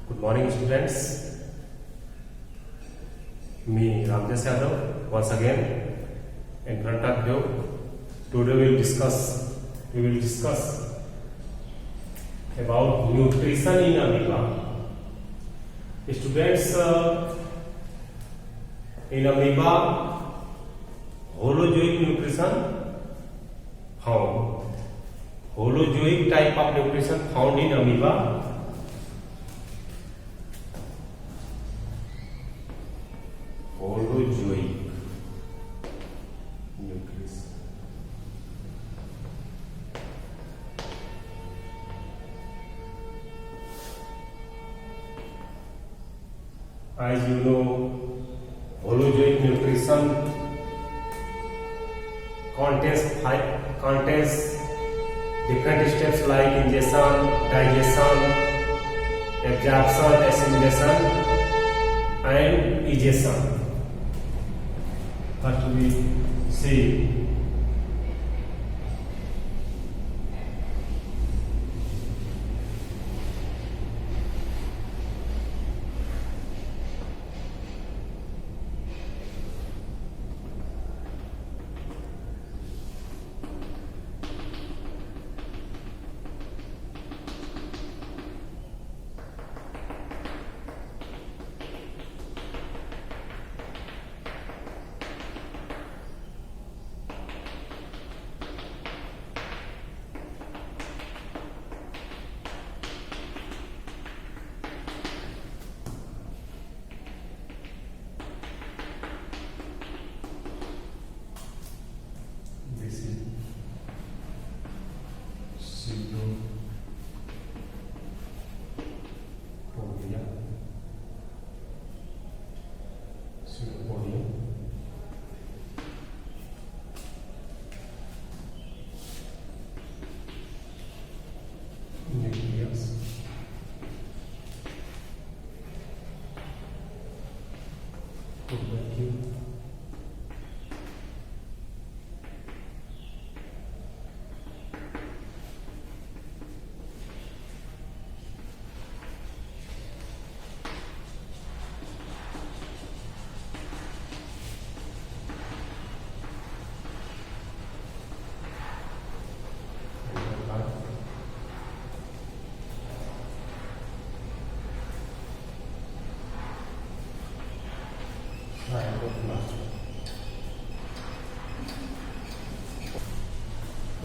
Good morning, students. Me, Ramjas Yadav, once again in front of you. Today we will discuss about nutrition in amoeba. Students, in amoeba, holozoic nutrition found. Holozoic type of nutrition found in amoeba. Holozoic nutrition. As you know, holozoic nutrition contains different steps like ingestion, digestion, absorption, assimilation, and egestion. First we see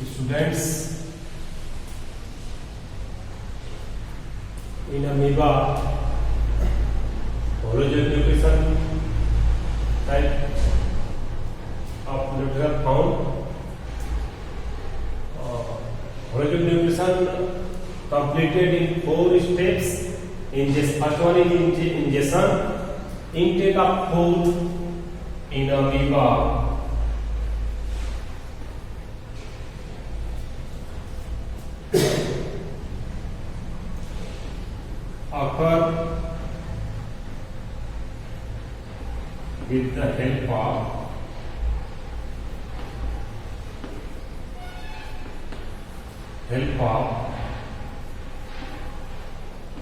students, in amoeba, holozoic nutrition type of nutrition found. Holozoic nutrition completed in 4 steps. First one is ingestion, intake of food in amoeba. Occur with the help of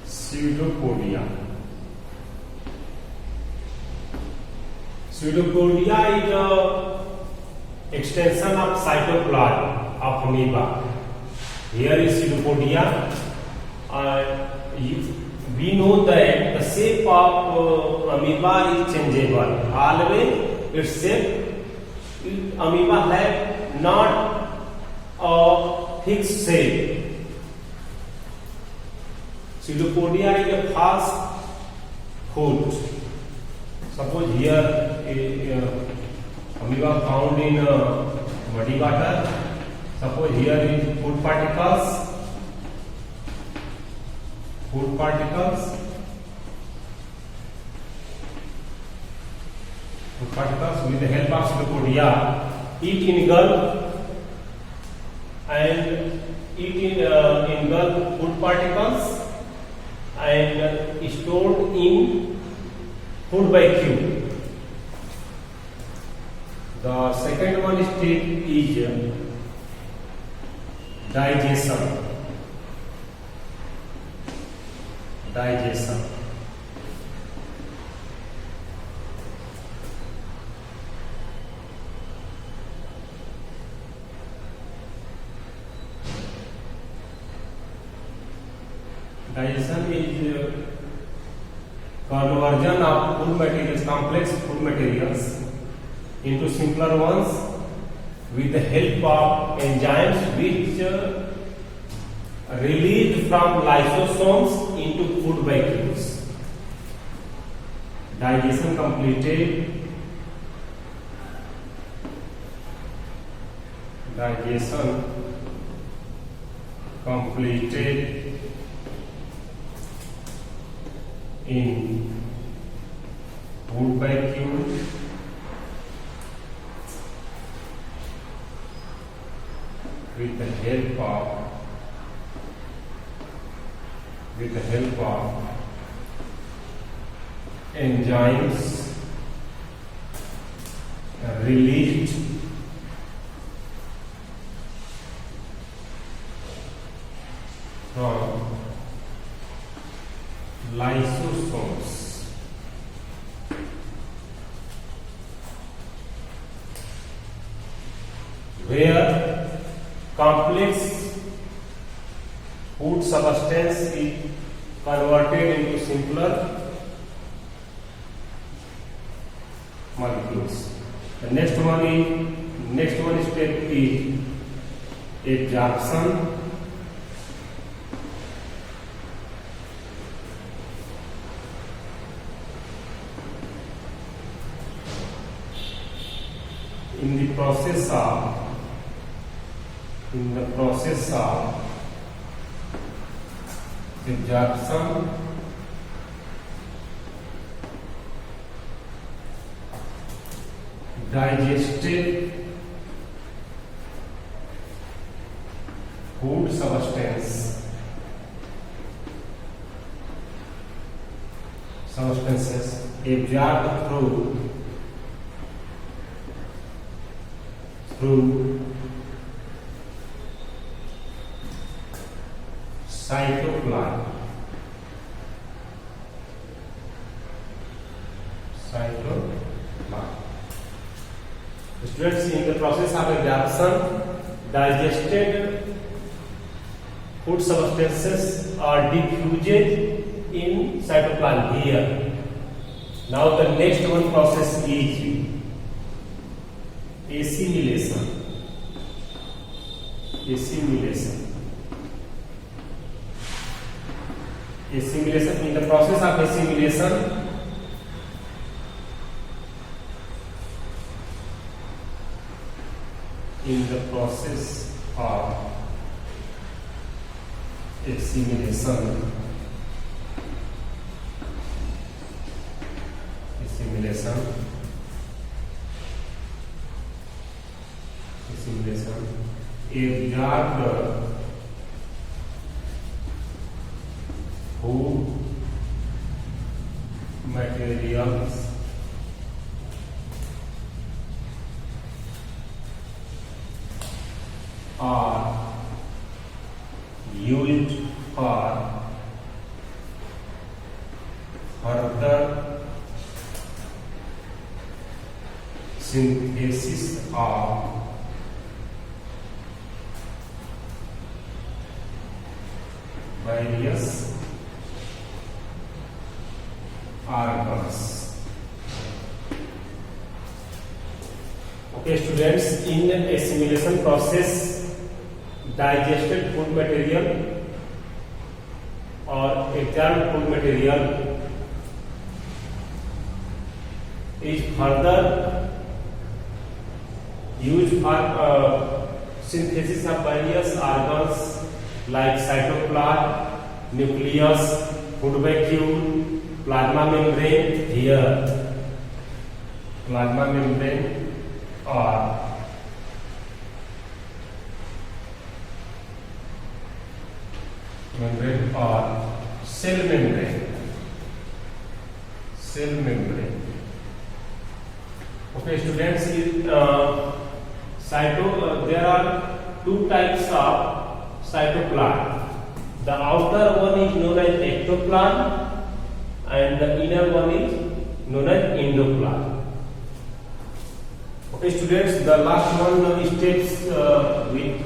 pseudopodia. Pseudopodia is an extension of cytoplasm of amoeba. Here is pseudopodia. We know that the shape of amoeba is changeable. Always its shape, amoeba have not a fixed shape. Pseudopodia is a fast food. Suppose here amoeba found in muddy water. Suppose here is food particles. Food particles with the help of pseudopodia eat in gulp and engulf food particles and stored in food vacuum. The second one step is digestion. digestion. Digestion is conversion of food materials, complex food materials into simpler ones with the help of enzymes which released from lysosomes into food vacuoles. Digestion completed. Digestion completed in food vacuole with the help of enzymes released from lysosomes. Where complex food substance is converted into simpler molecules. The next one step is absorption. In the process of absorption, digested food substances absorbed through cytoplasm. Students, in the process of absorption, digested food substances are diffused in cytoplasm here. Now the next one process is assimilation. In the process of assimilation, absorbed food materials are used for further synthesis of various organs. Okay, students, in assimilation process, digested food material or absorbed food material is further used for synthesis of various organs like cytoplasm, nucleus, food vacuole, plasma membrane. Here, plasma membrane or cell membrane. Okay, students, there are two types of cytoplasm. The outer one is known as ectoplasm and the inner one is known as endoplasm. Okay, students, the last one steps with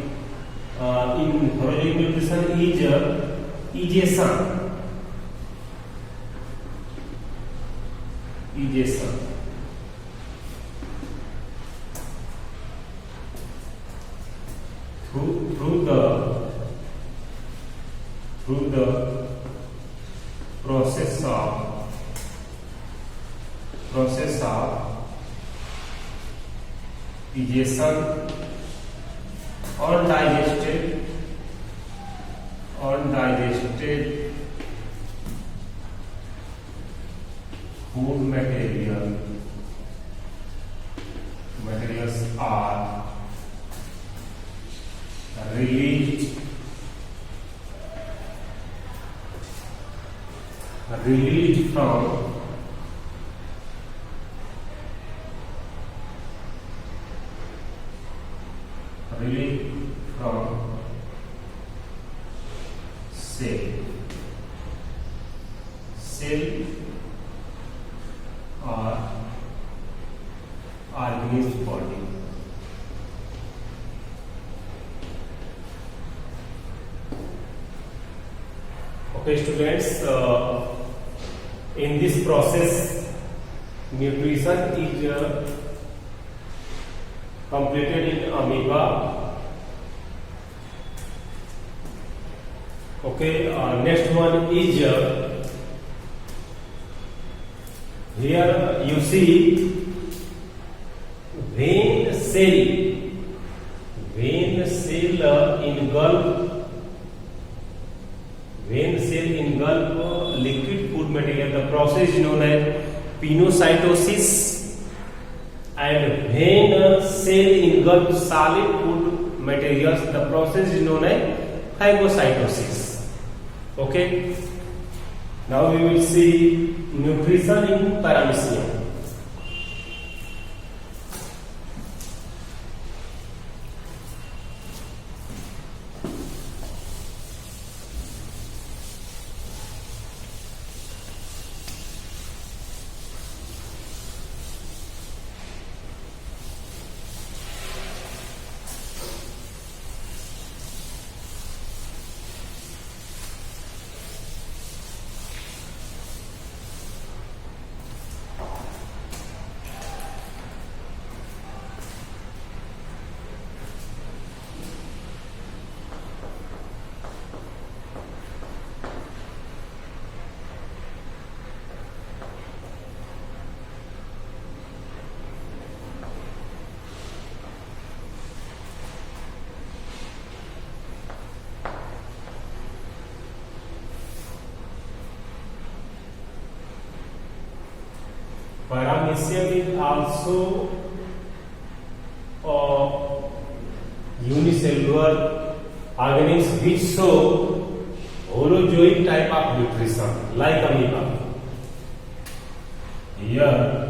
in horologic nutrition is egestion. Egestion. Through the process of digestion, undigested food materials are released from cell or organism body. Okay, students, in this process nutrition is completed in amoeba. Okay, next one is here you see vein engulf liquid food material. The process is known as pinocytosis, and vein cell engulf solid food materials. The process is known as phagocytosis. Okay, now we will see nutrition in paramecium. Paramecium is also a unicellular organism which show holozoic type of nutrition like amoeba. Here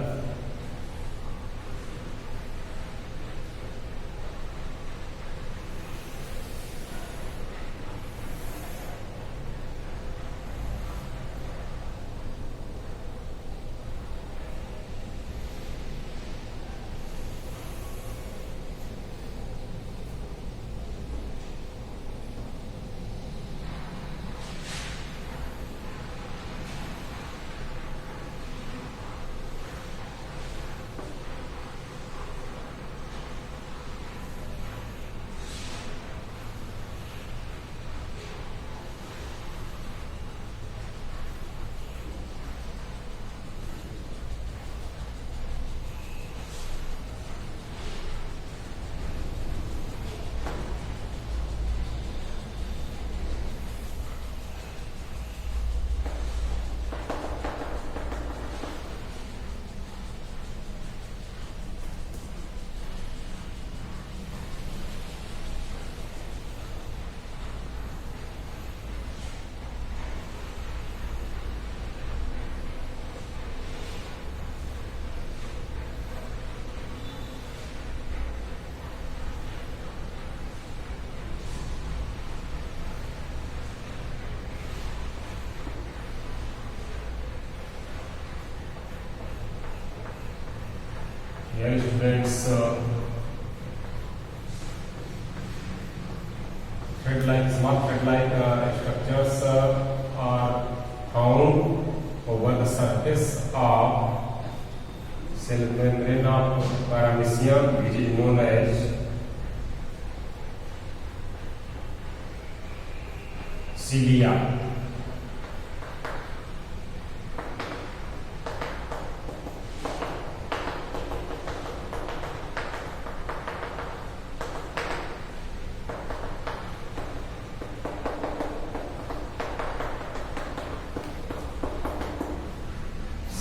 Dear students, small thread-like structures are found over the surface of cell membrane of paramecium, which is known as cilia.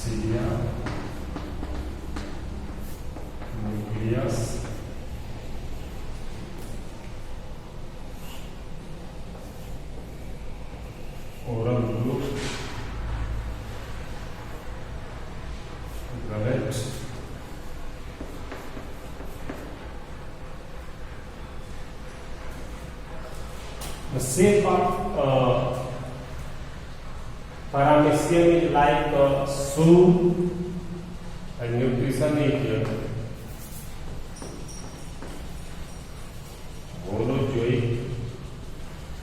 Cilia, nucleus, oral group, gullet, the shape of paramecium is like a shoe, and nutrition is here. Holozoic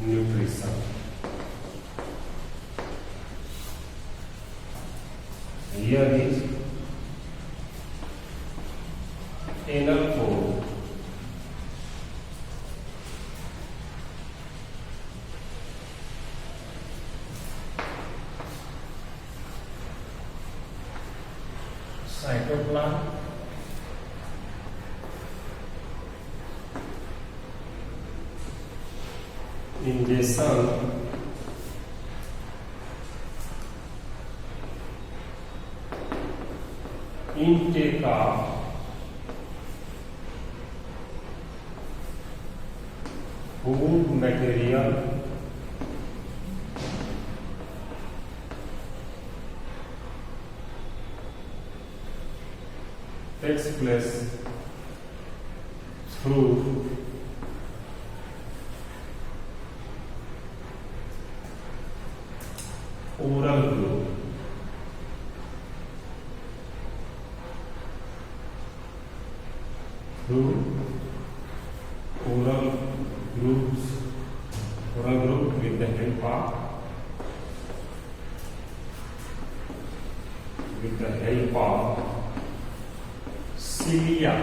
nutrition. Here is anal fold. Cytoplasm, ingestion, intake of food material, takes place through oral group. Through oral group with the help of cilia.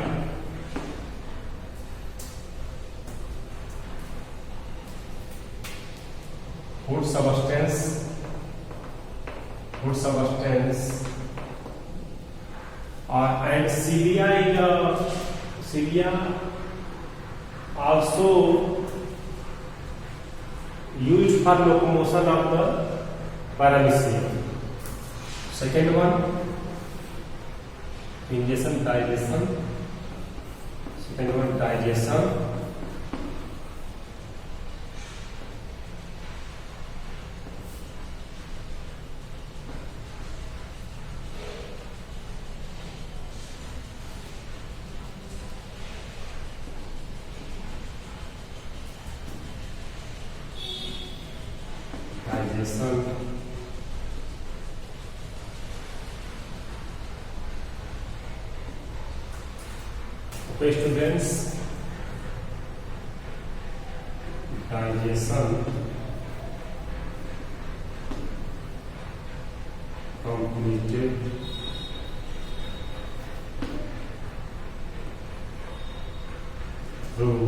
Food substance, and cilia also used for locomotion of the paramecium. Second one, ingestion, digestion. Second one, digestion. Okay, students, digestion completed through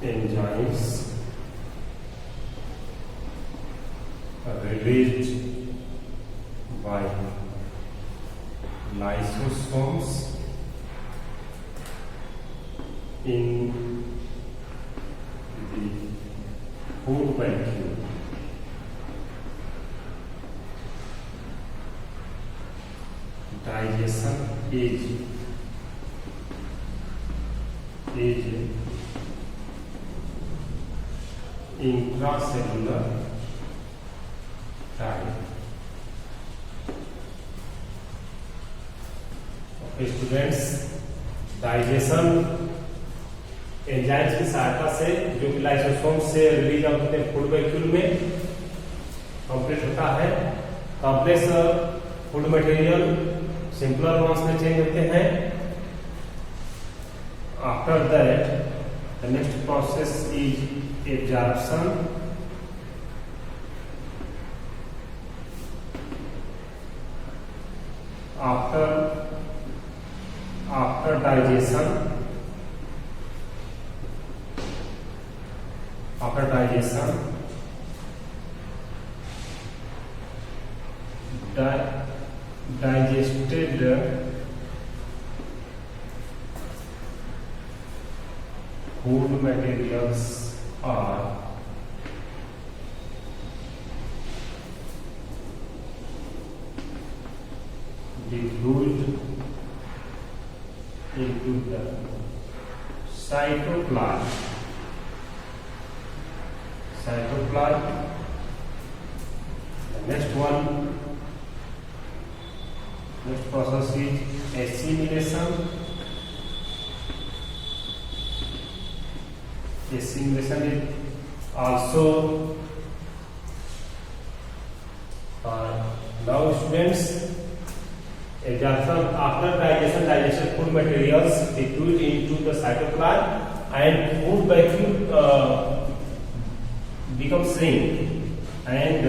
enzymes released by lysosomes in the food vacuum. Digestion is intracellular type. Okay, students, digestion enzymes की सहायता से जो कि lysosome से release out होते हैं food vacuole में complete होता है। Complex food material simpler ones में चेंज होते हैं. After that the next process is absorption. After digestion, digested food materials are diffused into the cytoplasm. The next process is assimilation. Assimilation is also now students. Absorption after digestion food materials diffused into the cytoplasm and food vacuum becomes shrink and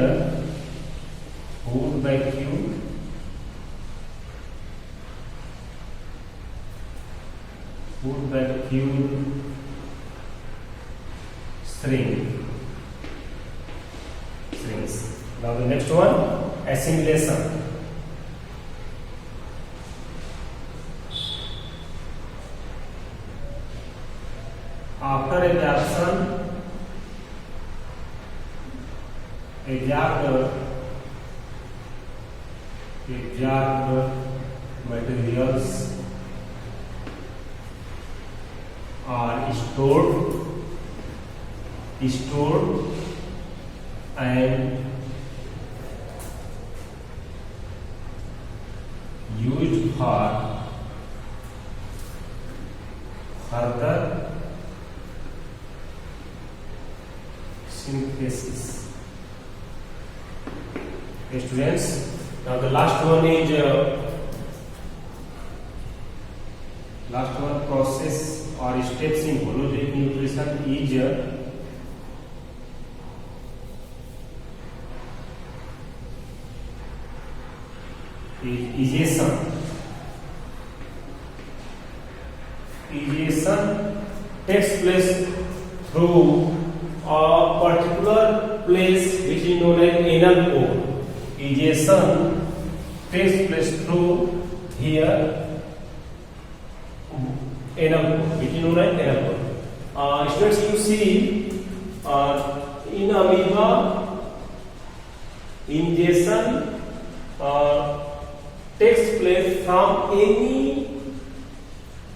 food vacuum shrinks. Now the next one, assimilation. After absorption, absorbed materials are stored and used for further synthesis. Students, now the last one process or steps in hologenetic nutrition is egestion. Egestion takes place through a particular place which is known as anal pore. Egestion takes place through here anal pore, which is known as anal pore. Students, you see in amoeba, ingestion takes place from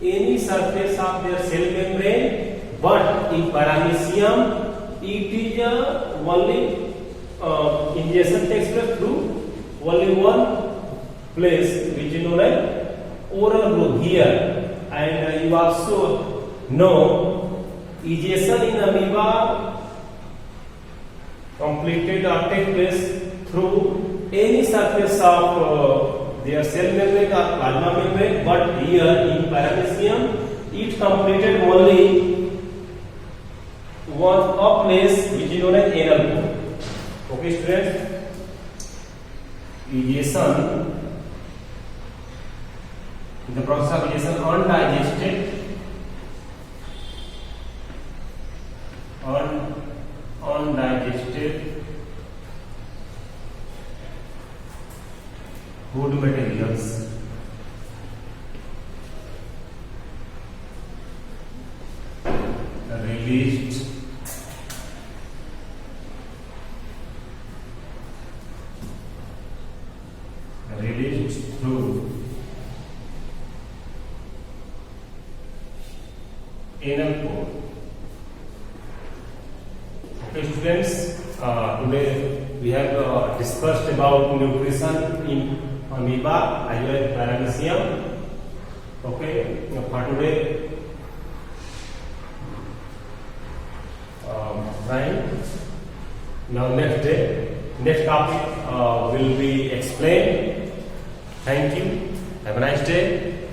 any surface of their cell membrane, but in paramecium it is only ingestion takes place through only one place which is known as oral groove here. And you also know egestion in amoeba completed or take place through any surface of their cell membrane or plasma membrane, but here in paramecium it completed only one place which is known as anal pore. Okay, students, egestion, in the process of egestion, undigested food materials released through anal pore. Okay, students, today we have discussed about nutrition in amoeba as well as paramecium. Okay, for today, fine. Now next topic will be explained Thank you. Have a nice day.